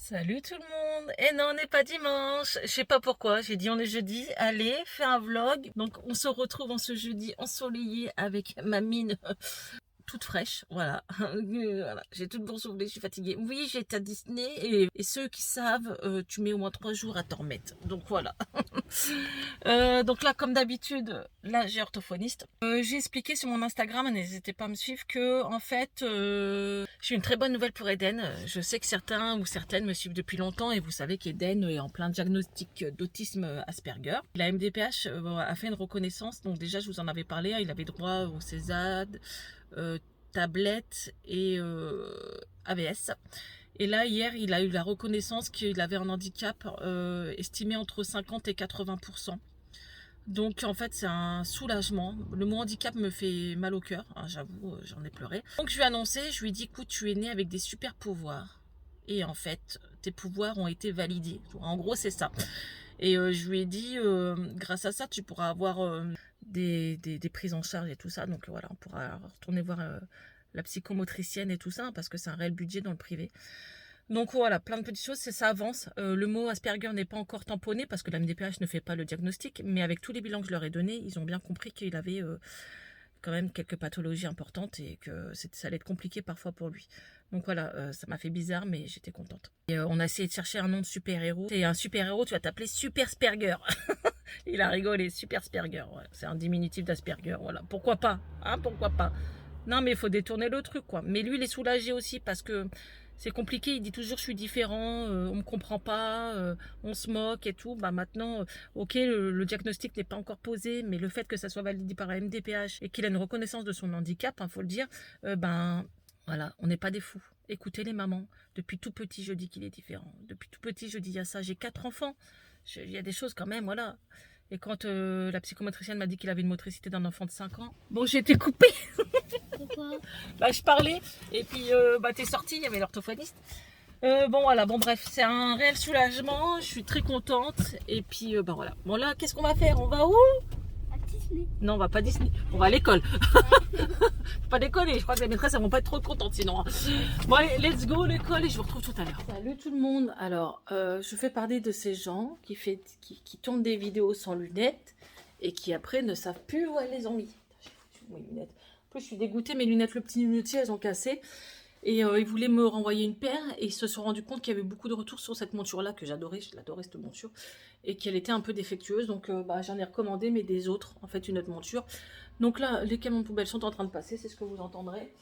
Salut tout le monde. Et non, on n'est pas dimanche. Je sais pas pourquoi. J'ai dit on est jeudi. Allez, fais un vlog. Donc on se retrouve en ce jeudi ensoleillé avec ma mine toute fraîche. Voilà. Voilà. J'ai toute boursouflée, je suis fatiguée. Oui, j'étais à Disney et ceux qui savent, tu mets au moins 3 jours à t'en remettre. Donc voilà. Donc là, comme d'habitude, là j'ai orthophoniste. J'ai expliqué sur mon Instagram, n'hésitez pas à me suivre, que en fait, j'ai une très bonne nouvelle pour Eden. Je sais que certains ou certaines me suivent depuis longtemps et vous savez qu'Eden est en plein diagnostic d'autisme Asperger. La MDPH a fait une reconnaissance, donc déjà je vous en avais parlé, il avait droit au CESAD, tablette et AVS. Et là, hier, il a eu la reconnaissance qu'il avait un handicap estimé entre 50 et 80%. Donc, en fait, c'est un soulagement. Le mot handicap me fait mal au cœur, hein, j'avoue, j'en ai pleuré. Donc, je lui ai annoncé, je lui ai dit, écoute, tu es né avec des super pouvoirs. Et en fait, tes pouvoirs ont été validés. En gros, c'est ça. Et je lui ai dit, grâce à ça, tu pourras avoir des prises en charge et tout ça. Donc, voilà, on pourra retourner voir la psychomotricienne et tout ça, parce que c'est un réel budget dans le privé. Donc voilà, plein de petites choses, ça avance. Le mot Asperger n'est pas encore tamponné parce que la MDPH ne fait pas le diagnostic, mais avec tous les bilans que je leur ai donnés, ils ont bien compris qu'il avait quand même quelques pathologies importantes et que ça allait être compliqué parfois pour lui. Donc voilà, ça m'a fait bizarre, mais j'étais contente. Et, on a essayé de chercher un nom de super-héros. C'est un super-héros, tu vas t'appeler Super Sperger. Il a rigolé, Super Sperger. Ouais. C'est un diminutif d'Asperger, voilà. Pourquoi pas, hein, pourquoi pas. Non, mais il faut détourner le truc, quoi. Mais lui, il est soulagé aussi parce que c'est compliqué. Il dit toujours je suis différent, on me comprend pas, on se moque et tout. Bah maintenant, ok, le diagnostic n'est pas encore posé, mais le fait que ça soit validé par la MDPH et qu'il a une reconnaissance de son handicap, faut le dire, ben voilà, on n'est pas des fous. Écoutez les mamans. Depuis tout petit, je dis qu'il est différent. Depuis tout petit, je dis il y a ça. J'ai 4 enfants. Il y a des choses quand même, voilà. Et quand la psychomotricienne m'a dit qu'il avait une motricité d'un enfant de 5 ans, bon, j'ai été coupée. Pourquoi? Bah, je parlais, et puis bah, t'es sortie, il y avait l'orthophoniste. Bon, voilà, bon, bref, c'est un réel soulagement, je suis très contente. Et puis, bah voilà. Bon, là, qu'est-ce qu'on va faire? On va où? À Disney. Non, on va pas à Disney, on va à l'école. Faut pas déconner, je crois que les maîtresses elles vont pas être trop contentes sinon. Hein. Bon, allez, let's go l'école et je vous retrouve tout à l'heure. Salut tout le monde. Alors, je fais partie de ces gens qui tournent des vidéos sans lunettes et qui après ne savent plus où elles les ont mis. J'ai foutu mes lunettes. En plus, je suis dégoûtée, mes lunettes, le petit lunetier, elles ont cassé. Et ils voulaient me renvoyer une paire et ils se sont rendus compte qu'il y avait beaucoup de retours sur cette monture-là que j'adorais, je l'adorais cette monture, et qu'elle était un peu défectueuse. Donc bah, j'en ai recommandé, mais des autres, en fait, une autre monture. Donc là, les camions de poubelle sont en train de passer, c'est ce que vous entendrez.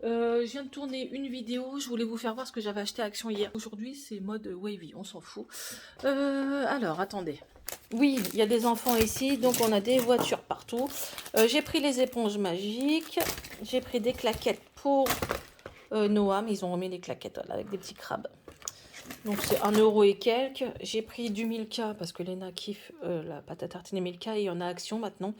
Je viens de tourner une vidéo, je voulais vous faire voir ce que j'avais acheté à Action hier. Aujourd'hui, c'est mode wavy, on s'en fout. Alors, attendez. Oui, il y a des enfants ici, donc on a des voitures partout. J'ai pris les éponges magiques, j'ai pris des claquettes pour Noam, ils ont remis les claquettes voilà, avec des petits crabes. Donc c'est 1 euro et quelques. J'ai pris du Milka parce que Léna kiffe la pâte à tartiner Milka et il y en a Action maintenant.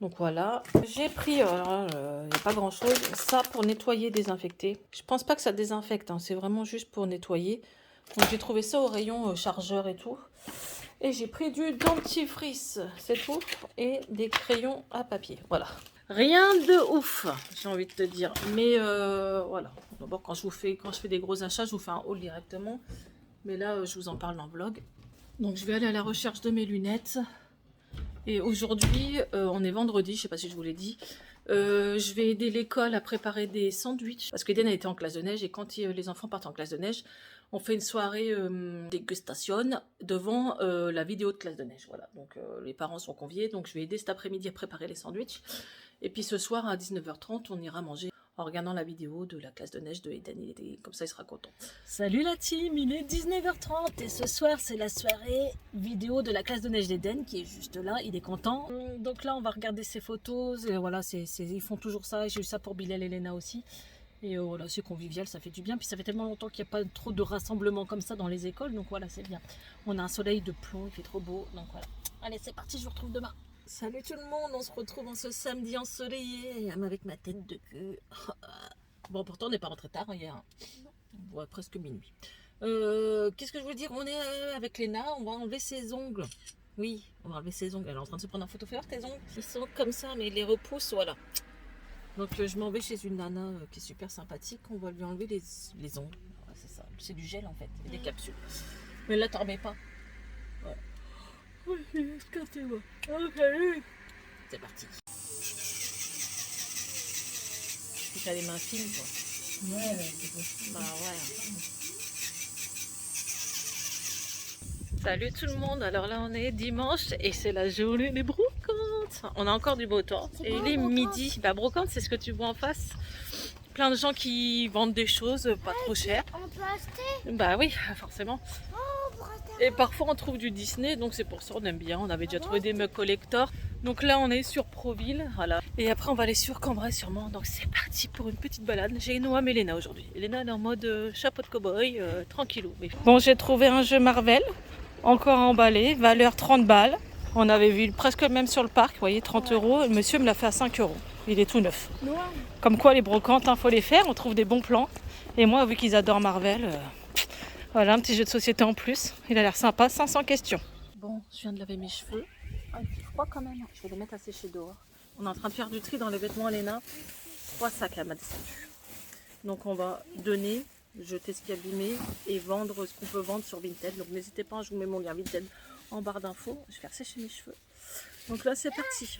Donc voilà. J'ai pris, alors il n'y a pas grand chose, ça pour nettoyer, désinfecter. Je pense pas que ça désinfecte, hein, c'est vraiment juste pour nettoyer. Donc j'ai trouvé ça au rayon chargeur et tout. Et j'ai pris du dentifrice, c'est tout. Et des crayons à papier, voilà. Rien de ouf, j'ai envie de te dire. Mais voilà. D'abord, quand je fais des gros achats, je vous fais un haul directement. Mais là, je vous en parle dans le vlog. Donc, je vais aller à la recherche de mes lunettes. Et aujourd'hui, on est vendredi, je ne sais pas si je vous l'ai dit. Je vais aider l'école à préparer des sandwichs. Parce qu'Eden a été en classe de neige. Et quand les enfants partent en classe de neige, on fait une soirée dégustation devant la vidéo de classe de neige. Voilà. Donc, les parents sont conviés. Donc, je vais aider cet après-midi à préparer les sandwichs. Et puis ce soir à 19h30, on ira manger en regardant la vidéo de la classe de neige de Eden. Comme ça, il sera content. Salut la team, il est 19h30 et ce soir, c'est la soirée vidéo de la classe de neige d'Eden qui est juste là. Il est content. Donc là, on va regarder ses photos. Et voilà, ils font toujours ça. J'ai eu ça pour Bilal et Léna aussi. Et voilà, c'est convivial, ça fait du bien. Puis ça fait tellement longtemps qu'il n'y a pas trop de rassemblements comme ça dans les écoles. Donc voilà, c'est bien. On a un soleil de plomb, il fait trop beau. Donc voilà. Allez, c'est parti, je vous retrouve demain. Salut tout le monde, on se retrouve en ce samedi ensoleillé, avec ma tête de queue. Bon, pourtant on n'est pas rentré tard hier, ouais, presque minuit. Qu'est-ce que je veux dire? On est avec Léna, on va enlever ses ongles. Oui, on va enlever ses ongles. Elle est en train de se prendre en photo. Fais voir tes ongles. Ils sont comme ça, mais ils les repoussent, voilà. Donc je m'en vais chez une nana qui est super sympathique. On va lui enlever les ongles. Voilà, c'est ça. C'est du gel en fait, des capsules. Mais là, t'en remets pas. Ouais. C'est parti. T'as les mains fines, quoi. Ouais, Bah ouais. Salut tout le monde, alors là on est dimanche et c'est la journée des brocantes. On a encore du beau temps et il est midi. Bah brocante c'est ce que tu vois en face. Plein de gens qui vendent des choses pas trop chères. On peut acheter. Bah oui, forcément. Et parfois on trouve du Disney, donc c'est pour ça on aime bien. On avait déjà trouvé des mugs collector. Donc là on est sur Proville, voilà. Et après on va aller sur Cambrai sûrement. Donc c'est parti pour une petite balade. J'ai Noam et Léna aujourd'hui. Léna elle est en mode chapeau de cow-boy, tranquillou. Bon j'ai trouvé un jeu Marvel, encore emballé, valeur 30 balles. On avait vu presque le même sur le parc, vous voyez, 30 euros. Le monsieur me l'a fait à 5 euros. Il est tout neuf. Comme quoi les brocantes, faut les faire, on trouve des bons plans. Et moi vu qu'ils adorent Marvel... Voilà, un petit jeu de société en plus. Il a l'air sympa, 500 questions. Bon, je viens de laver mes cheveux. Ah, il fait froid quand même. Je vais les mettre à sécher dehors. On est en train de faire du tri dans les vêtements Léna. 3 sacs à ma descendue. Donc on va donner, jeter ce qui est abîmé et vendre ce qu'on peut vendre sur Vinted. Donc n'hésitez pas, je vous mets mon lien Vinted en barre d'infos. Je vais faire sécher mes cheveux. Donc là c'est parti.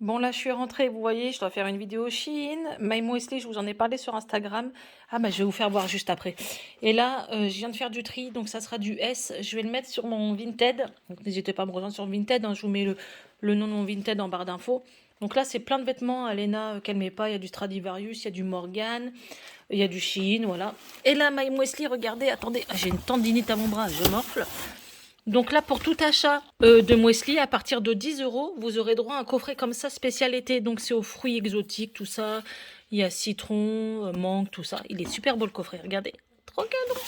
Bon là je suis rentrée, vous voyez, je dois faire une vidéo Shein. Maïmo Wesley, je vous en ai parlé sur Instagram. Ah bah je vais vous faire voir juste après. Et là, je viens de faire du tri, donc ça sera du S. Je vais le mettre sur mon Vinted. Donc n'hésitez pas à me rejoindre sur Vinted, hein. Je vous mets le nom de mon Vinted en barre d'infos. Donc là c'est plein de vêtements, Alena qu'elle met pas. Il y a du Stradivarius, il y a du Morgan, il y a du Shein, voilà. Et là Maïmo Wesley, regardez, attendez, j'ai une tendinite à mon bras, je morfle. Donc là, pour tout achat de Wesley, à partir de 10 euros, vous aurez droit à un coffret comme ça, spécial été. Donc c'est aux fruits exotiques, tout ça. Il y a citron, mangue, tout ça. Il est super beau le coffret, regardez. Trop cadeau.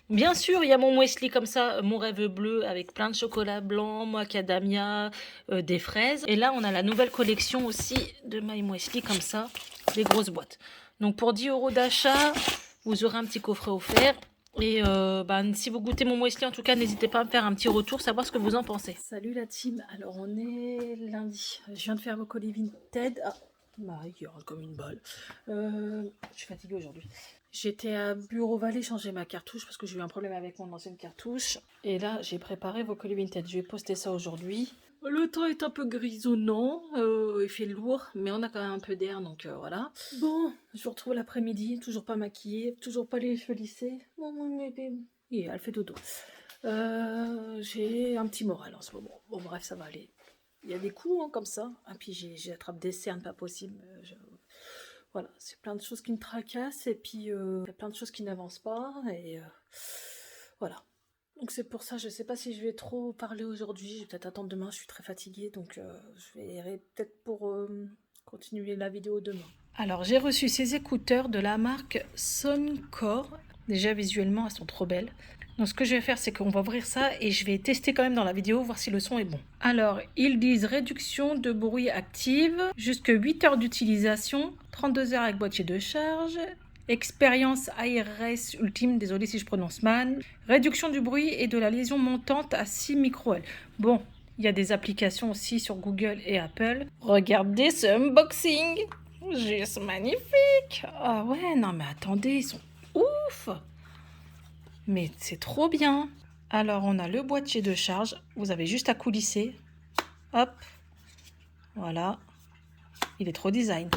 Bien sûr, il y a mon Wesley comme ça, mon rêve bleu, avec plein de chocolat blanc, macadamia, des fraises. Et là, on a la nouvelle collection aussi de My Wesley comme ça, des grosses boîtes. Donc pour 10 euros d'achat, vous aurez un petit coffret offert. Et si vous goûtez mon Wesley, en tout cas, n'hésitez pas à me faire un petit retour, savoir ce que vous en pensez. Salut la team, alors on est lundi. Je viens de faire vos colis Vinted. Ah, Marie qui rentre comme une balle. Je suis fatiguée aujourd'hui. J'étais à Bureau Vallée changer ma cartouche parce que j'ai eu un problème avec mon ancienne cartouche. Et là, j'ai préparé vos colis Vinted. Je vais poster ça aujourd'hui. Le temps est un peu grisonnant, il fait lourd, mais on a quand même un peu d'air, donc voilà. Bon, je vous retrouve l'après-midi, toujours pas maquillée, toujours pas les cheveux lissés. Elle fait dodo. J'ai un petit moral en ce moment. Bon, bref, ça va aller. Il y a des coups hein, comme ça. Et puis j'attrape des cernes pas possible. Voilà, c'est plein de choses qui me tracassent, et puis il y a plein de choses qui n'avancent pas, et voilà. Donc c'est pour ça, je sais pas si je vais trop parler aujourd'hui, je vais peut-être attendre demain, je suis très fatiguée, donc je verrai peut-être pour continuer la vidéo demain. Alors j'ai reçu ces écouteurs de la marque Soundcore, déjà visuellement elles sont trop belles. Donc ce que je vais faire c'est qu'on va ouvrir ça et je vais tester quand même dans la vidéo, voir si le son est bon. Alors ils disent réduction de bruit active, jusque 8 heures d'utilisation, 32 heures avec boîtier de charge... Expérience ARS ultime, désolé si je prononce mal. Réduction du bruit et de la lésion montante à 6 microL. Bon, il y a des applications aussi sur Google et Apple. Regardez ce unboxing. Juste magnifique. Ah ouais, non mais attendez, ils sont ouf. Mais c'est trop bien. Alors on a le boîtier de charge. Vous avez juste à coulisser. Hop. Voilà. Il est trop design.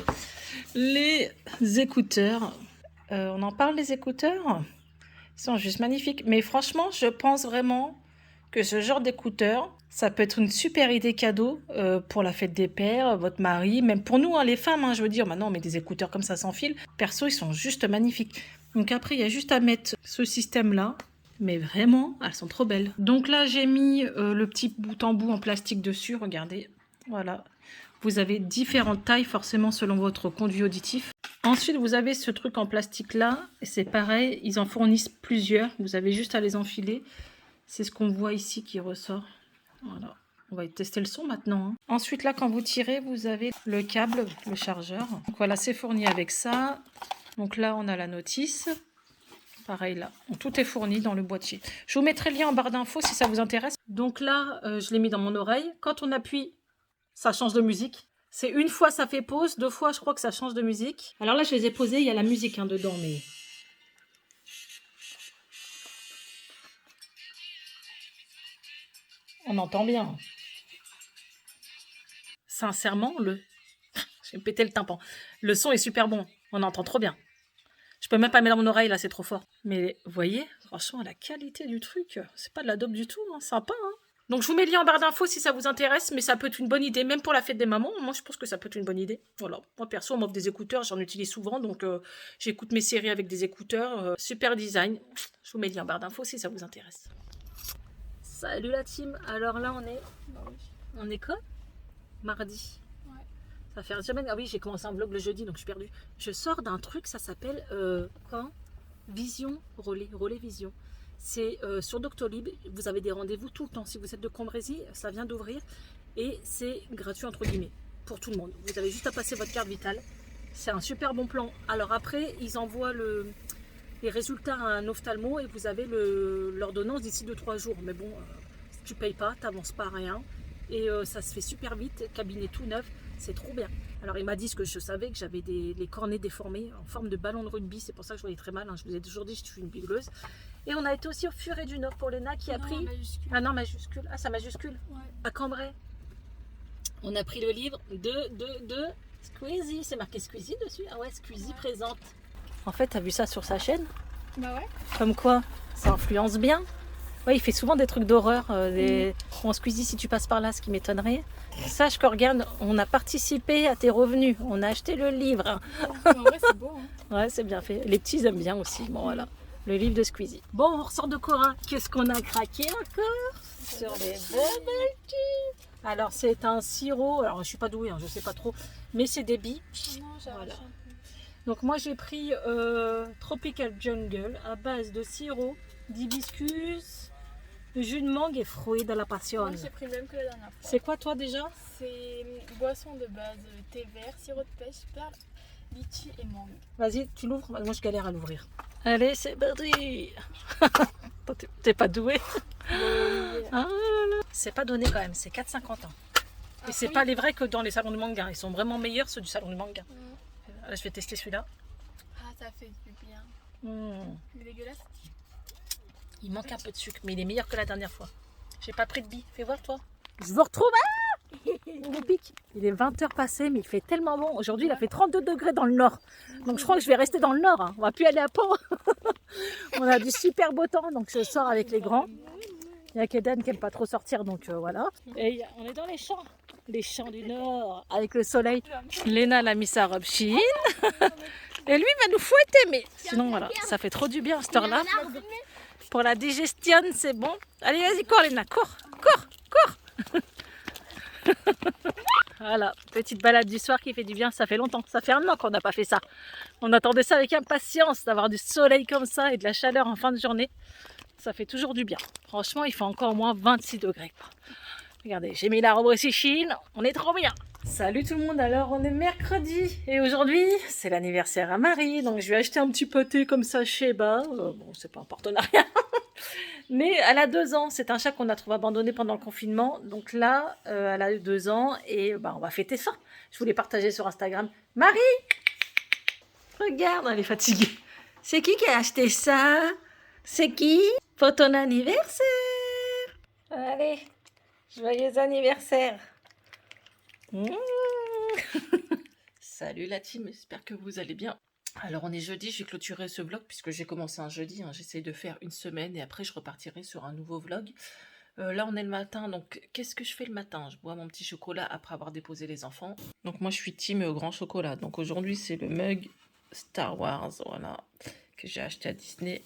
Les écouteurs. On en parle des écouteurs? Ils sont juste magnifiques. Mais franchement, je pense vraiment que ce genre d'écouteurs, ça peut être une super idée cadeau pour la fête des pères, votre mari, même pour nous, hein, les femmes. Hein, je veux dire, maintenant on met des écouteurs comme ça sans fil. Perso, ils sont juste magnifiques. Donc après, il y a juste à mettre ce système-là. Mais vraiment, elles sont trop belles. Donc là, j'ai mis le petit bout en bout en plastique dessus. Regardez, voilà. Vous avez différentes tailles, forcément, selon votre conduit auditif. Ensuite, vous avez ce truc en plastique là, et c'est pareil, ils en fournissent plusieurs, vous avez juste à les enfiler. C'est ce qu'on voit ici qui ressort. Voilà, on va tester le son maintenant. Hein. Ensuite, là, quand vous tirez, vous avez le câble, le chargeur. Donc voilà, c'est fourni avec ça. Donc là, on a la notice. Pareil là, tout est fourni dans le boîtier. Je vous mettrai le lien en barre d'infos si ça vous intéresse. Donc là, je l'ai mis dans mon oreille. Quand on appuie Ça change de musique. C'est une fois ça fait pause, 2 fois je crois que ça change de musique. Alors là je les ai posés, il y a la musique hein, dedans, mais... On entend bien. Sincèrement, je vais me péter le tympan. Le son est super bon, on entend trop bien. Je peux même pas mettre dans mon oreille là, c'est trop fort. Mais vous voyez, franchement, la qualité du truc, c'est pas de la dope du tout, hein, sympa. Hein. Donc je vous mets le lien en barre d'infos si ça vous intéresse, mais ça peut être une bonne idée, même pour la fête des mamans. Moi je pense que ça peut être une bonne idée. Voilà. Moi perso, on m'offre des écouteurs, j'en utilise souvent, donc j'écoute mes séries avec des écouteurs. Super design. Je vous mets le lien en barre d'infos si ça vous intéresse. Salut la team. Alors là on est quoi? Mardi. Ouais. Ça fait une semaine. Ah oui, j'ai commencé un vlog le jeudi, donc je suis perdue. Je sors d'un truc, ça s'appelle Vision Relais Vision. C'est sur Doctolib. Vous avez des rendez-vous tout le temps. Si vous êtes de Cambrésis, ça vient d'ouvrir et c'est gratuit entre guillemets pour tout le monde. Vous avez juste à passer votre carte vitale. C'est un super bon plan. Alors après, ils envoient les résultats à un ophtalmo et vous avez l'ordonnance d'ici 2-3 jours. Mais bon, si tu payes pas, tu n'avances pas à rien. Et ça se fait super vite, cabinet tout neuf, c'est trop bien. Alors il m'a dit ce que je savais, que j'avais les cornets déformés en forme de ballon de rugby, c'est pour ça que je voyais très mal, hein. Je vous ai toujours dit que je suis une bigleuse. Et on a été aussi au Furet du Nord pour Léna qui a pris... Majuscule. Ah non, majuscule, ah ça majuscule, Ouais. à Cambrai. On a pris le livre de Squeezie, c'est marqué Squeezie dessus. Ah ouais, Squeezie présente. En fait, t'as vu ça sur sa chaîne? Bah ouais. Comme quoi, ça influence bien. Ouais, il fait souvent des trucs d'horreur. Bon, Squeezie, si tu passes par là, ce qui m'étonnerait. Sache qu'Organe, on a participé à tes revenus. On a acheté le livre. En vrai, c'est beau. Hein. Ouais, c'est bien fait. Les petits aiment bien aussi. Bon, voilà. Le livre de Squeezie. Bon, on ressort de Cora. Qu'est-ce qu'on a craqué encore? Sur les bubble tea. Alors, c'est un sirop. Alors, je suis pas douée, hein, je sais pas trop. Mais c'est des billes. Non, j'ai Voilà. un peu. Donc, moi, j'ai pris Tropical Jungle à base de sirop, d'hibiscus, de jus de mangue et fruits de la passion. Moi, j'ai pris le même que la dernière fois. C'est quoi, toi, déjà? C'est boisson de base, thé vert, sirop de pêche, perle, litchi et mangue. Vas-y, tu l'ouvres. Moi, je galère à l'ouvrir. Allez, c'est parti. T'es pas doué. Ah là là. C'est pas donné quand même, c'est 4,50 ans. Et c'est pas les vrais que dans les salons du manga. Ils sont vraiment meilleurs, ceux du salon du manga. Là, je vais tester celui-là. Ah, ça fait du bien. Il est dégueulasse. Il manque un peu de sucre, mais il est meilleur que la dernière fois. J'ai pas pris de billes. Fais voir, toi. Je vous retrouve. On vous pique. Il est 20h passé, mais il fait tellement bon. Aujourd'hui, il a fait 32 degrés dans le nord. Donc, je crois que je vais rester dans le nord. Hein. On va plus aller à Pau. On a du super beau temps, donc je sors avec les grands. Il y a Kéden qui aime pas trop sortir, donc voilà. Et on est dans les champs du nord, avec le soleil. Léna l'a mis sa robe chine. Et lui va nous fouetter, mais sinon voilà, ça fait trop du bien à cette heure-là. Pour la digestion, c'est bon. Allez, vas-y, cours Léna, cours. Voilà, petite balade du soir qui fait du bien, ça fait longtemps. Ça fait 1 an qu'on n'a pas fait ça. On attendait ça avec impatience, d'avoir du soleil comme ça et de la chaleur en fin de journée. Ça fait toujours du bien. Franchement, il fait encore au moins 26 degrés. Regardez, j'ai mis la robe aussi chine, on est trop bien. Salut tout le monde, alors on est mercredi et aujourd'hui c'est l'anniversaire à Marie, donc je vais acheter un petit pâté comme ça chez Eba. Bon, c'est pas un partenariat, mais elle a 2 ans, c'est un chat qu'on a trouvé abandonné pendant le confinement, donc là elle a eu 2 ans et on va fêter ça. Je voulais partager sur Instagram. Marie, regarde, elle est fatiguée. C'est qui a acheté ça? C'est qui? Pour ton anniversaire. Allez, joyeux anniversaire. Salut la team, j'espère que vous allez bien. Alors on est jeudi, je vais clôturer ce vlog puisque j'ai commencé un jeudi, hein. J'essaye de faire 1 semaine et après je repartirai sur un nouveau vlog. Là on est le matin, donc qu'est-ce que je fais le matin? Je bois mon petit chocolat après avoir déposé les enfants. Donc moi je suis team grand chocolat, donc aujourd'hui c'est le mug Star Wars, voilà, que j'ai acheté à Disney.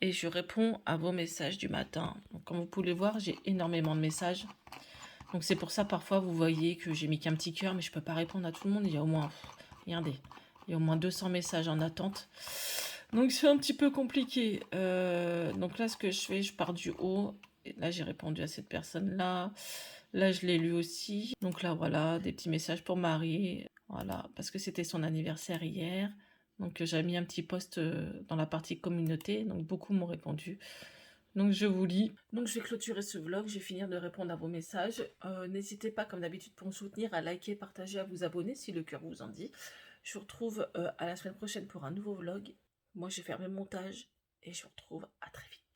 Et je réponds à vos messages du matin. Donc, comme vous pouvez le voir, j'ai énormément de messages. Donc c'est pour ça parfois vous voyez que j'ai mis qu'un petit cœur, mais je ne peux pas répondre à tout le monde. Il y a au moins, regardez, il y a au moins 200 messages en attente. Donc c'est un petit peu compliqué. Donc là ce que je fais, je pars du haut. Et là j'ai répondu à cette personne-là. Là je l'ai lu aussi. Donc là voilà, des petits messages pour Marie. Voilà, parce que c'était son anniversaire hier. Donc j'ai mis un petit post dans la partie communauté, donc beaucoup m'ont répondu. Donc je vous lis. Donc je vais clôturer ce vlog, je vais finir de répondre à vos messages. N'hésitez pas, comme d'habitude, pour me soutenir, à liker, partager, à vous abonner si le cœur vous en dit. Je vous retrouve à la semaine prochaine pour un nouveau vlog. Moi, je vais faire mes montages et je vous retrouve à très vite.